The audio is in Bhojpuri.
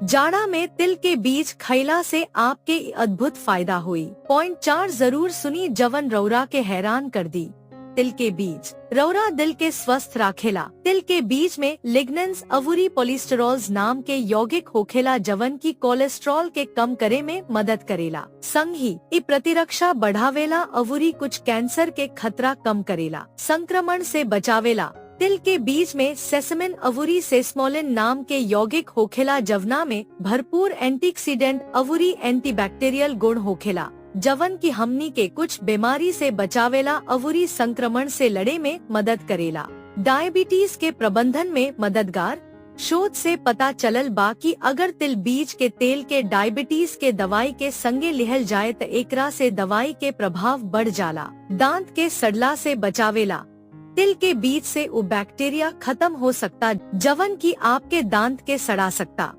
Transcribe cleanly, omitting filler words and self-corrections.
जाड़ा में तिल के बीज खइला से आपके अद्भुत फायदा हुई। पॉइंट 4 जरूर सुनी जवन रौरा के हैरान कर दी। तिल के बीज रौरा दिल के स्वस्थ राखेला। तिल के बीज में लिग्नेंस अवुरी कोलेस्टेरॉल्स नाम के यौगिक होखेला जवन की कोलेस्ट्रॉल के कम करे में मदद करेला। संग ही इ प्रतिरक्षा बढ़ावेला अवुरी कुछ कैंसर के खतरा कम करेला, संक्रमण से बचावेला। तिल के बीज में सेसमिन अवुरी सेस्मोलिन नाम के यौगिक होखेला जवना में भरपूर एंटीऑक्सीडेंट अवुरी एंटीबैक्टीरियल गुण होखेला जवन की हमनी के कुछ बीमारी से बचावेला अवुरी संक्रमण से लड़े में मदद करेला। डायबिटीज के प्रबंधन में मददगार। शोध से पता चलल बा कि अगर तिल बीज के तेल के डायबिटीज के दवाई के संगे लिहल जाए त एकरा से दवाई के प्रभाव बढ़ जाला। दांत के सड़ला से बचावेला। तिल के बीज से वो बैक्टीरिया खत्म हो सकता जवन की आपके दांत के सड़ा सकता।